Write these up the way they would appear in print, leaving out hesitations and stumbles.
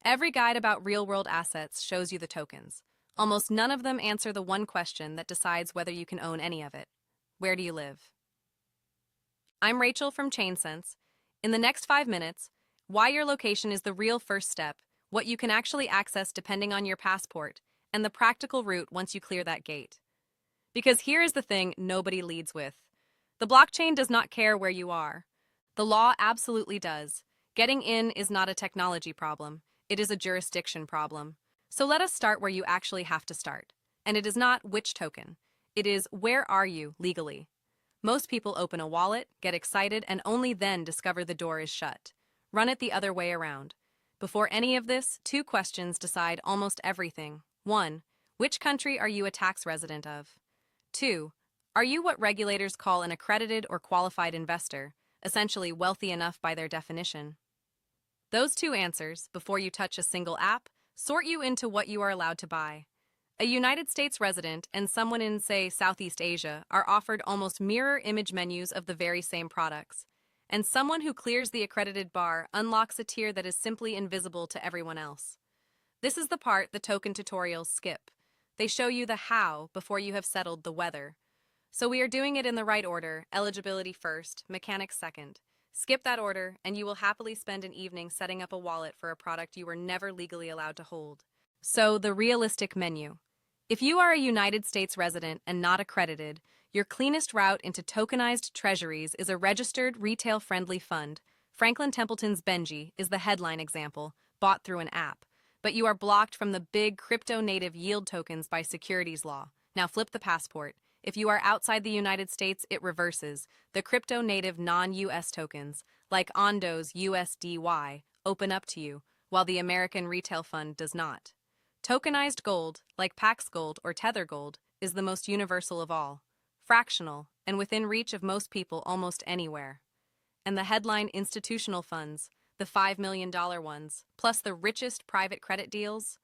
Every guide about real-world assets shows you the tokens. Almost none of them answer the one question that decides whether you can own any of it. Where do you live? I'm Rachel from ChainSense. In the next 5 minutes, why your location is the real first step, what you can actually access depending on your passport, and the practical route once you clear that gate. Because here is the thing nobody leads with. The blockchain does not care where you are. The law absolutely does. Getting in is not a technology problem. It is a jurisdiction problem. So let us start where you actually have to start. And it is not which token. It is where are you legally. Most people open a wallet, get excited, and only then discover the door is shut. Run it the other way around. Before any of this, 2 questions decide almost everything. 1. Which country are you a tax resident of? 2. Are you what regulators call an accredited or qualified investor, essentially wealthy enough by their definition? Those 2 answers, before you touch a single app, sort you into what you are allowed to buy. A United States resident and someone in, say, Southeast Asia are offered almost mirror image menus of the very same products. And someone who clears the accredited bar unlocks a tier that is simply invisible to everyone else. This is the part the token tutorials skip. They show you the how before you have settled the whether. So we are doing it in the right order, eligibility first, mechanics second. Skip that order, and you will happily spend an evening setting up a wallet for a product you were never legally allowed to hold. So, the realistic menu. If you are a United States resident and not accredited, your cleanest route into tokenized treasuries is a registered, retail-friendly fund. Franklin Templeton's BENJI is the headline example, bought through an app. But you are blocked from the big crypto-native yield tokens by securities law. Now flip the passport. If you are outside the United States, it reverses. The crypto-native non-US tokens, like Ondo's USDY, open up to you, while the American retail fund does not. Tokenized gold, like Pax Gold or Tether Gold, is the most universal of all. Fractional, and within reach of most people almost anywhere. And the headline institutional funds, the $5 million ones, plus the richest private credit deals?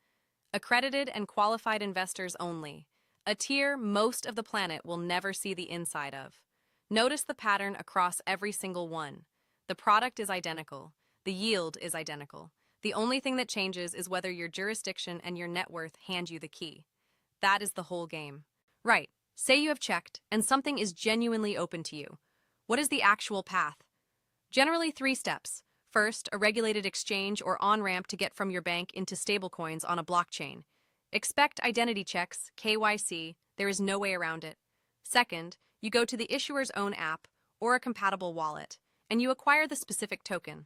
Accredited and qualified investors only. A tier most of the planet will never see the inside of. Notice the pattern across every single one. The product is identical. The yield is identical. The only thing that changes is whether your jurisdiction and your net worth hand you the key. That is the whole game. Right. Say you have checked, and something is genuinely open to you. What is the actual path? Generally 3 steps. First, a regulated exchange or on-ramp to get from your bank into stablecoins on a blockchain. Expect identity checks, KYC, there is no way around it. Second, you go to the issuer's own app or a compatible wallet, and you acquire the specific token.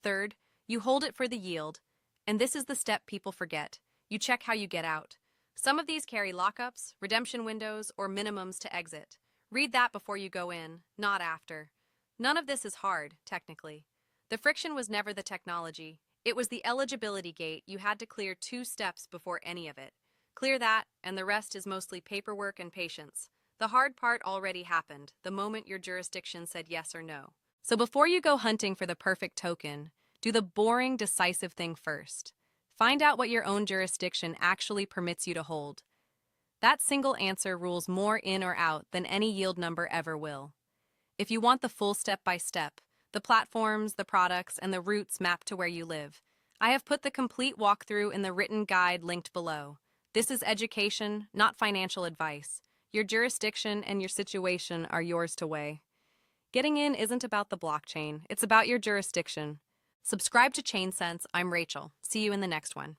Third, you hold it for the yield, and this is the step people forget. You check how you get out. Some of these carry lockups, redemption windows, or minimums to exit. Read that before you go in, not after. None of this is hard, technically. The friction was never the technology. It was the eligibility gate. You had to clear 2 steps before any of it. Clear that, and the rest is mostly paperwork and patience. The hard part already happened, the moment your jurisdiction said yes or no. So before you go hunting for the perfect token, do the boring, decisive thing first. Find out what your own jurisdiction actually permits you to hold. That single answer rules more in or out than any yield number ever will. If you want the full step-by-step, the platforms, the products, and the routes mapped to where you live, I have put the complete walkthrough in the written guide linked below. This is education, not financial advice. Your jurisdiction and your situation are yours to weigh. Getting in isn't about the blockchain, it's about your jurisdiction. Subscribe to ChainSense. I'm Rachel. See you in the next one.